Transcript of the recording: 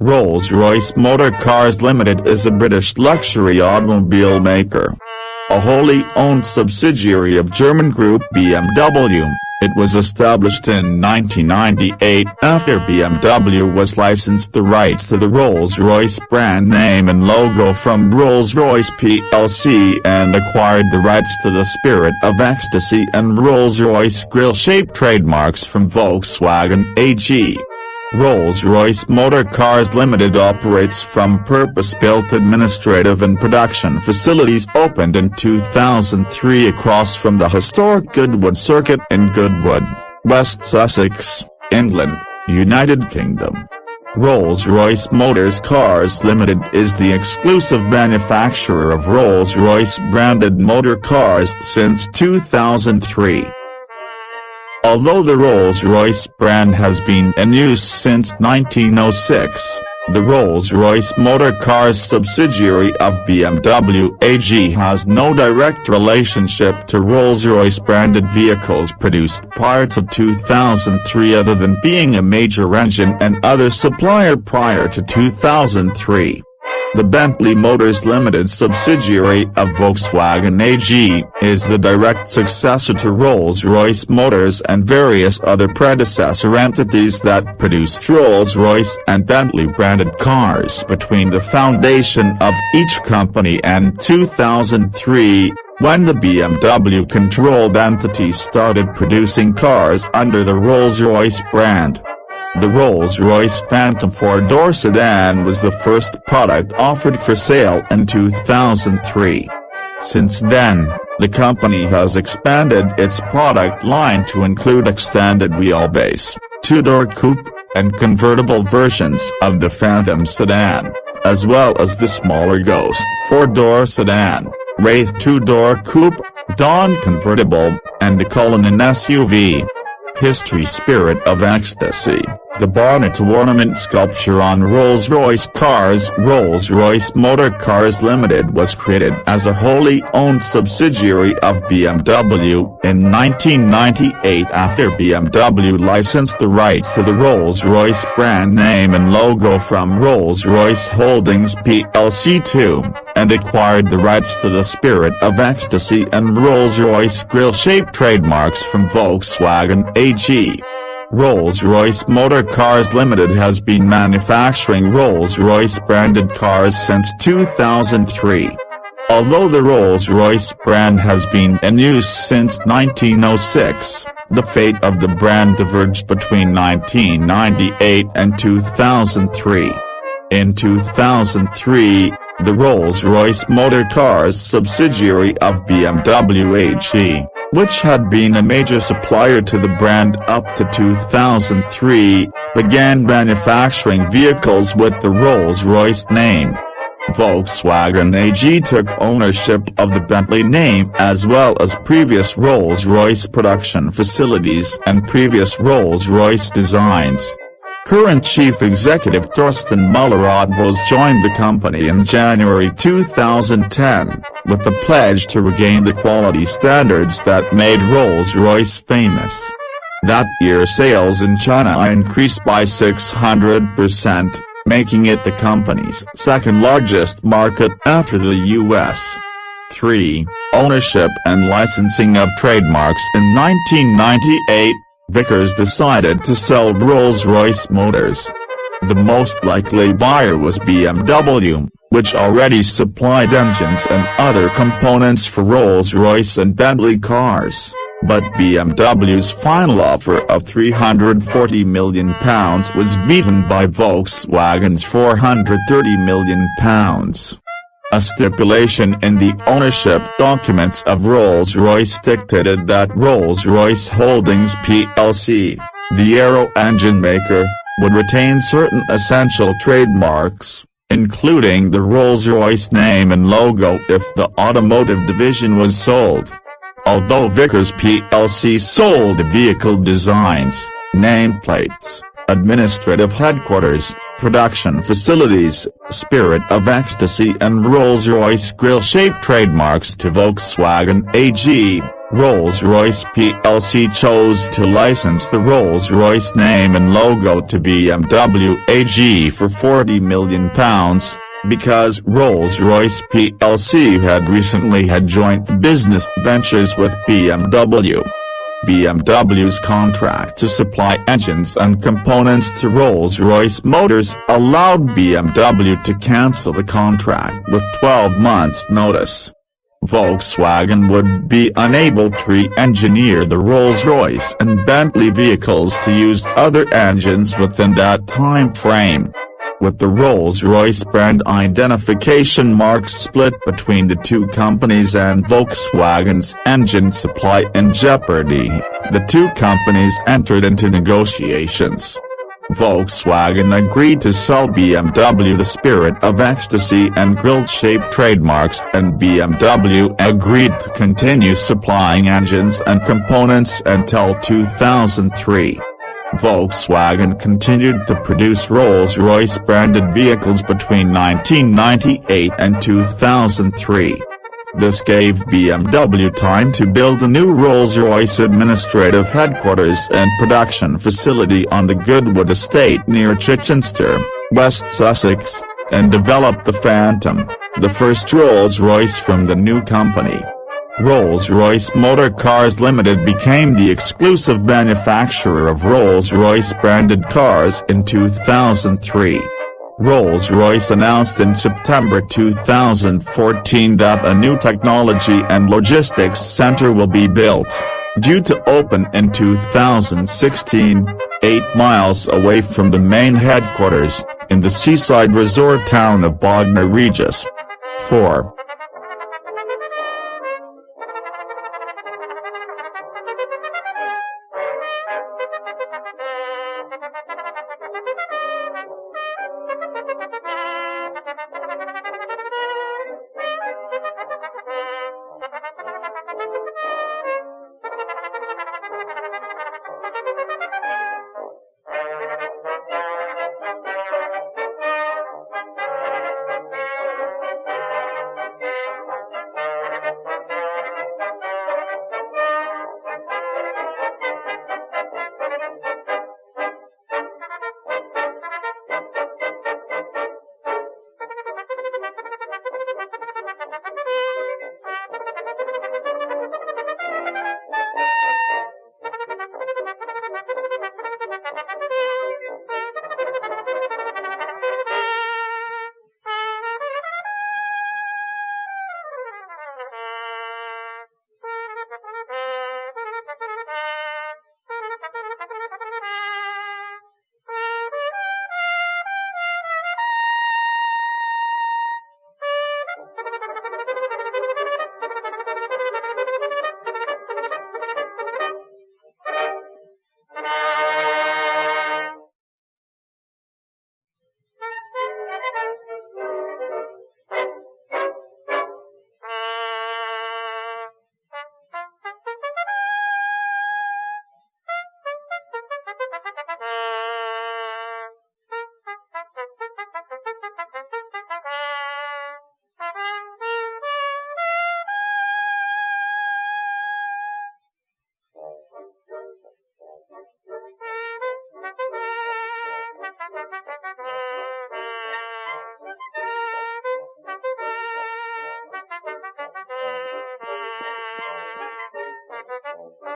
Rolls-Royce Motor Cars Limited is a British luxury automobile maker. A wholly owned subsidiary of German group BMW, it was established in 1998 after BMW was licensed the rights to the Rolls-Royce brand name and logo from Rolls-Royce plc and acquired the rights to the Spirit of Ecstasy and Rolls-Royce grille-shaped trademarks from Volkswagen AG. Rolls-Royce Motor Cars Limited operates from purpose-built administrative and production facilities opened in 2003 across from the historic Goodwood Circuit in Goodwood, West Sussex, England, United Kingdom. Rolls-Royce Motor Cars Limited is the exclusive manufacturer of Rolls-Royce branded motor cars since 2003. Although the Rolls-Royce brand has been in use since 1906, the Rolls-Royce Motor Cars subsidiary of BMW AG has no direct relationship to Rolls-Royce branded vehicles produced prior to 2003 other than being a major engine and other supplier prior to 2003. The Bentley Motors Limited subsidiary of Volkswagen AG is the direct successor to Rolls-Royce Motors and various other predecessor entities that produced Rolls-Royce and Bentley branded cars between the foundation of each company and 2003, when the BMW-controlled entity started producing cars under the Rolls-Royce brand. The Rolls-Royce Phantom 4-door sedan was the first product offered for sale in 2003. Since then, the company has expanded its product line to include extended wheelbase, two-door coupe, and convertible versions of the Phantom sedan, as well as the smaller Ghost 4-door sedan, Wraith 2-door coupe, Dawn convertible, and the Cullinan SUV. History Spirit of Ecstasy. The bonnet ornament sculpture on Rolls-Royce cars. Rolls-Royce Motor Cars Limited was created as a wholly owned subsidiary of BMW in 1998 after BMW licensed the rights to the Rolls-Royce brand name and logo from Rolls-Royce Holdings plc and acquired the rights to the Spirit of Ecstasy and Rolls-Royce grille-shaped trademarks from Volkswagen AG. Rolls-Royce Motor Cars Limited has been manufacturing Rolls-Royce branded cars since 2003. Although the Rolls-Royce brand has been in use since 1906, the fate of the brand diverged between 1998 and 2003. In 2003, the Rolls-Royce Motor Cars subsidiary of BMW AG, which had been a major supplier to the brand up to 2003, began manufacturing vehicles with the Rolls-Royce name. Volkswagen AG took ownership of the Bentley name as well as previous Rolls-Royce production facilities and previous Rolls-Royce designs. Current Chief Executive Thorsten Müller-Ötvös joined the company in January 2010, with the pledge to regain the quality standards that made Rolls-Royce famous. That year sales in China increased by 600%, making it the company's second largest market after the US. 3. Ownership and licensing of trademarks. In 1998, Vickers decided to sell Rolls-Royce Motors. The most likely buyer was BMW, which already supplied engines and other components for Rolls-Royce and Bentley cars, but BMW's final offer of £340 million was beaten by Volkswagen's £430 million. A stipulation in the ownership documents of Rolls-Royce dictated that Rolls-Royce Holdings plc, the aero engine maker, would retain certain essential trademarks, including the Rolls-Royce name and logo if the automotive division was sold. Although Vickers plc sold the vehicle designs, nameplates, administrative headquarters, production facilities, Spirit of Ecstasy and Rolls-Royce grille-shaped trademarks to Volkswagen AG, Rolls-Royce plc chose to license the Rolls-Royce name and logo to BMW AG for £40 million, because Rolls-Royce plc had recently had joint business ventures with BMW. BMW's contract to supply engines and components to Rolls-Royce Motors allowed BMW to cancel the contract with 12 months' notice. Volkswagen would be unable to re-engineer the Rolls-Royce and Bentley vehicles to use other engines within that time frame. With the Rolls-Royce brand identification marks split between the two companies and Volkswagen's engine supply in jeopardy, the two companies entered into negotiations. Volkswagen agreed to sell BMW the Spirit of Ecstasy and grille-shaped trademarks, and BMW agreed to continue supplying engines and components until 2003. Volkswagen continued to produce Rolls-Royce branded vehicles between 1998 and 2003. This gave BMW time to build a new Rolls-Royce administrative headquarters and production facility on the Goodwood estate near Chichester, West Sussex, and develop the Phantom, the first Rolls-Royce from the new company. Rolls-Royce Motor Cars Limited became the exclusive manufacturer of Rolls-Royce branded cars in 2003. Rolls-Royce announced in September 2014 that a new technology and logistics center will be built, due to open in 2016, 8 miles away from the main headquarters, in the seaside resort town of Bognor Regis. 4.